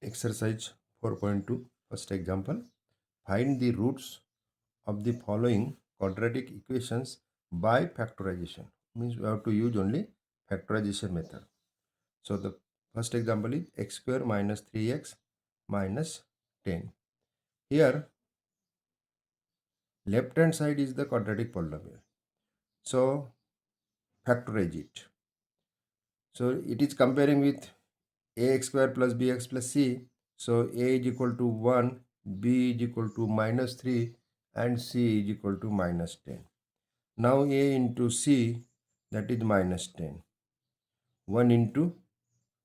Exercise 4.2 first example. Find the roots of the following quadratic equations by factorization. Means we have to use only factorization method. So the first example is x square minus 3x minus 10. Here left hand side is the quadratic polynomial. So factorize it. So it is comparing with ax square plus bx plus c. So a is equal to 1, b is equal to minus 3 and c is equal to minus 10. Now a into c, that is minus 10. 1 into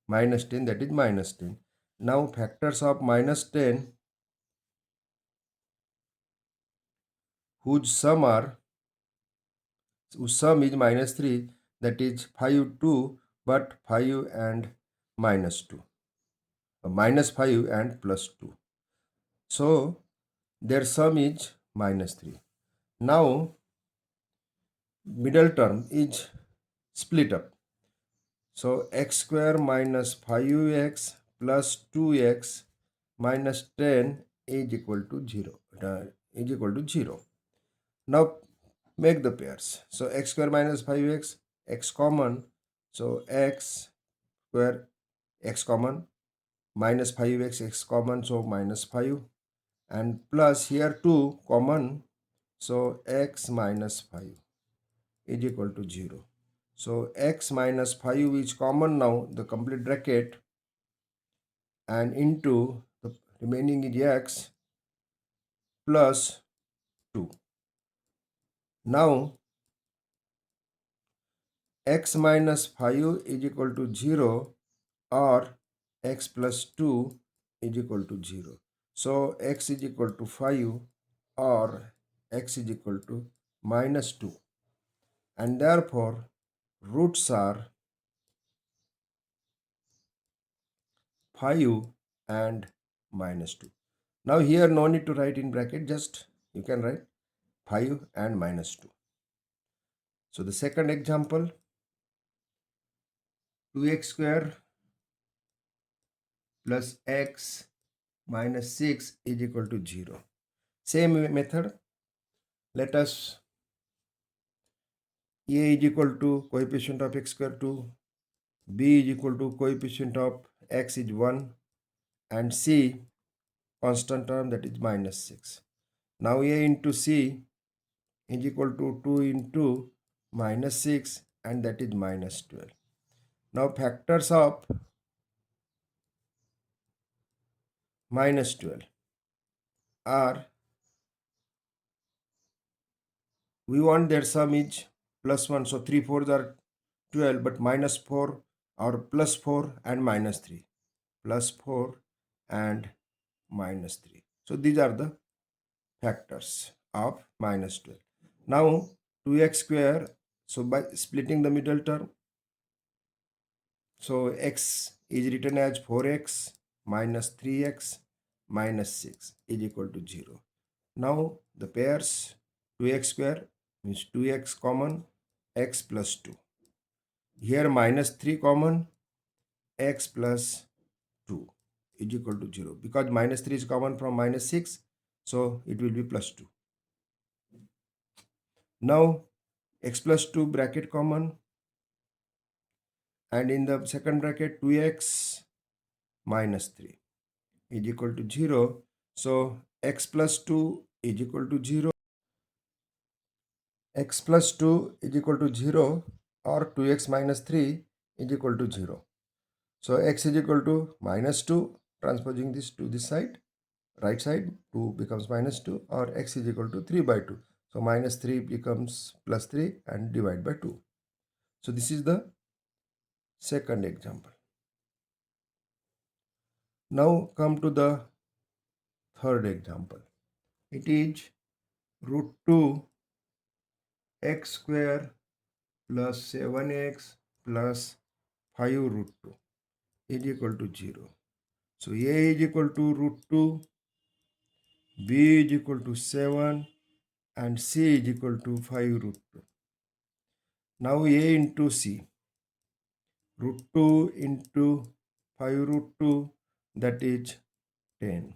minus 10, that is minus 10. Now factors of minus 10 whose sum is minus 3, that is 5 2, but 5 and minus 2. Minus 5 and plus 2. So their sum is minus 3. Now middle term is split up. So x square minus 5x plus 2x minus 10 is equal to 0. Now make the pairs. So x square minus 5x, x common. So x square, x common, minus 5x, x common, so minus 5. And plus here 2 common, so x minus 5 is equal to 0. So x minus 5 is common now, the complete bracket, and into the remaining is x plus 2. Now x minus 5 is equal to 0 or x plus 2 is equal to 0. So x is equal to 5 or x is equal to minus 2. And therefore roots are 5 and minus 2. Now here no need to write in bracket, just you can write 5 and minus 2. So the second example, 2x square plus x minus 6 is equal to 0. Same method. Let us a is equal to coefficient of x square 2, b is equal to coefficient of x is 1, and c constant term, that is minus 6. Now a into c is equal to 2 into minus 6, and that is minus 12. Now factors of minus 12 are, we want their sum is plus 1, so 3 4s are 12, but minus 4 or plus 4 and minus 3, plus 4 and minus 3. So these are the factors of minus 12. Now 2x square, so by splitting the middle term, so x is written as 4x minus 3x minus 6 is equal to 0. Now the pairs 2x square means 2x common, x plus 2. Here minus 3 common, x plus 2 is equal to 0. Because minus 3 is common from minus 6, so it will be plus 2. Now x plus 2 bracket common, and in the second bracket 2x minus 3 is equal to 0. So x plus 2 is equal to 0. X plus 2 is equal to 0 or 2x minus 3 is equal to 0. So x is equal to minus 2, transposing this to this side, right side, 2 becomes minus 2, or x is equal to 3 by 2. So minus 3 becomes plus 3 and divide by 2. So this is the second example. Now come to the third example. It is root 2 x square plus 7x plus 5 root 2 is equal to 0. So a is equal to root 2, b is equal to 7, and c is equal to 5 root 2. Now a into c, root 2 into 5 root 2. that is 10.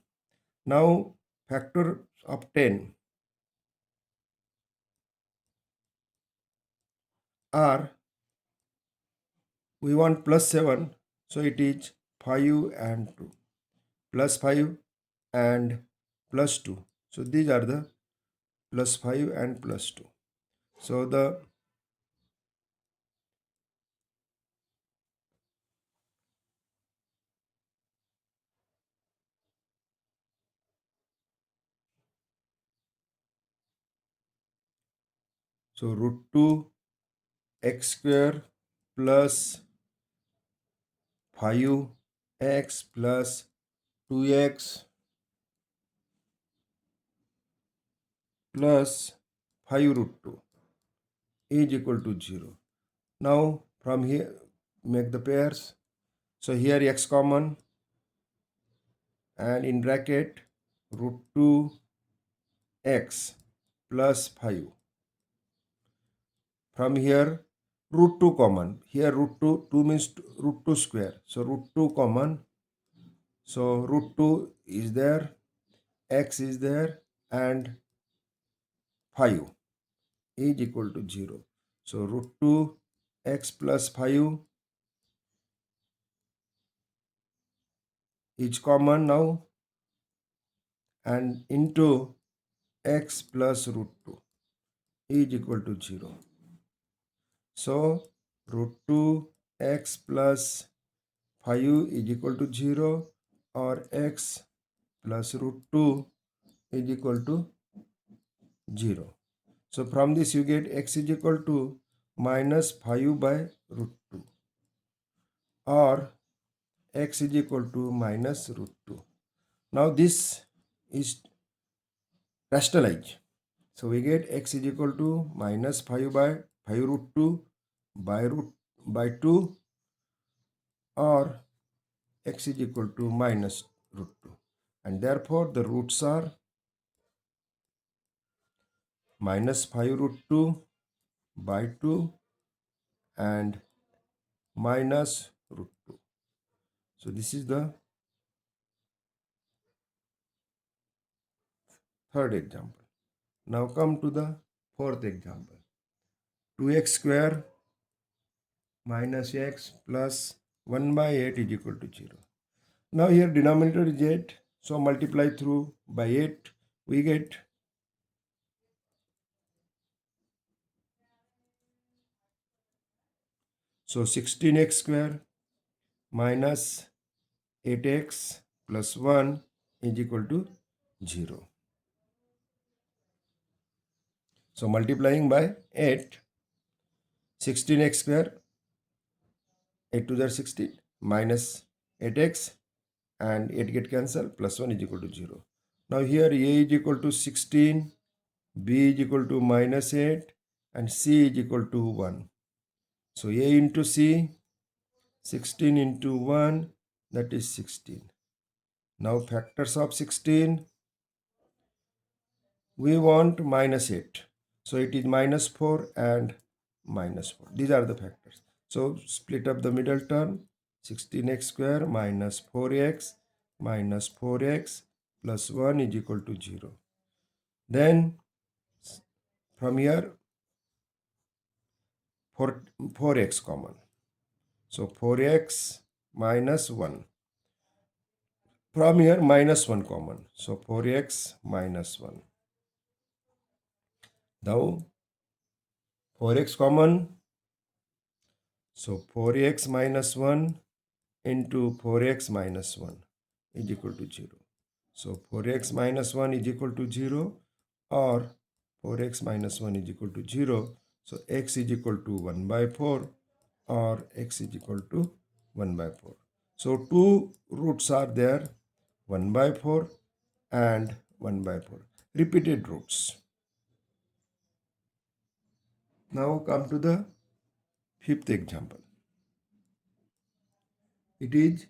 Now factor of 10 are, we want plus 7, so it is 5 and 2, plus 5 and plus 2. So these are the plus 5 and plus 2. So root 2 x square plus 5x plus 2x plus 5 root 2 is equal to 0. Now from here make the pairs. So here x common, and in bracket root 2x plus 5. From here root 2 common. Here root 2 means root 2 square. So root 2 common. So root 2 is there, x is there, and 5 is equal to 0. So root 2 x plus 5 is common now, and into x plus root 2 is equal to 0. So root 2 x plus 5 is equal to 0, or x plus root 2 is equal to 0. So from this you get x is equal to minus 5 by root 2, or x is equal to minus root 2. Now this is rationalized. So we get x is equal to minus 5 by 5 root 2 by 2, or x is equal to minus root 2. And therefore the roots are minus 5 root 2 by 2 and minus root 2. So this is the third example. Now come to the fourth example. 2x square minus x plus 1 by 8 is equal to 0. Now here denominator is 8. So multiply through by 8. We get so 16x square minus 8x plus 1 is equal to 0. So multiplying by 8, 16x square, 8 to the 16, minus 8x, and 8 get cancelled, plus 1 is equal to 0. Now here a is equal to 16, b is equal to minus 8, and c is equal to 1. So a into c, 16 into 1, that is 16. Now factors of 16, we want minus 8. So it is minus 4 and minus 4. These are the factors. So split up the middle term, 16x square minus 4x minus 4x plus 1 is equal to 0. Then from here 4x common. So 4x minus 1. From here minus 1 common. So 4x minus 1. Now 4x common. So 4x minus 1 into 4x minus 1 is equal to 0. So 4x minus 1 is equal to 0, or 4x minus 1 is equal to 0. So x is equal to 1 by 4, or x is equal to 1 by 4. So two roots are there, 1 by 4 and 1 by 4. Repeated roots. Now come to the fifth example. It is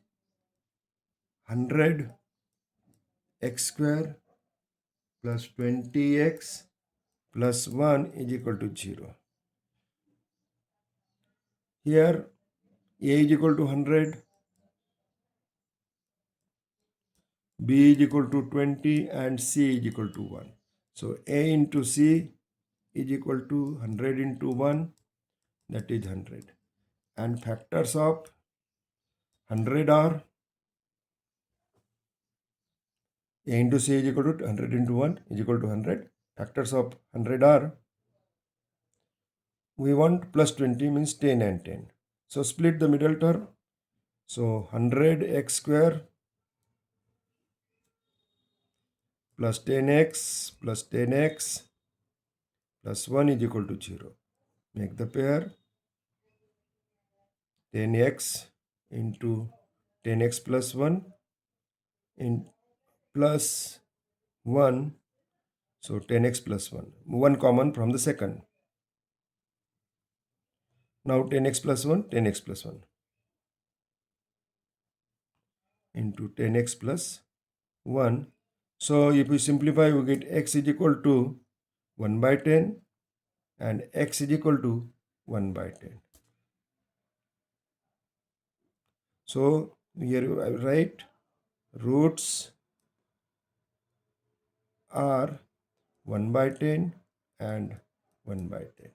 100x square plus 20x plus 1 is equal to 0. Here a is equal to 100, B is equal to 20 and C is equal to 1. So A into C is equal to 100 into 1, that is 100. And factors of 100 are A into C is equal to 100 into 1 is equal to 100. Factors of 100 are, we want plus 20 means 10 and 10. So split the middle term. So 100x square plus 10x plus 10x plus 1 is equal to 0. Make the pair 10x into 10x plus 1 in plus 1. So 10x plus 1. 1 common from the second. Now 10x plus 1, 10x plus 1 into 10x plus 1. So if we simplify, we get x is equal to 1 by 10 and x is equal to 1 by 10. So here I write roots are 1 by 10 and 1 by 10.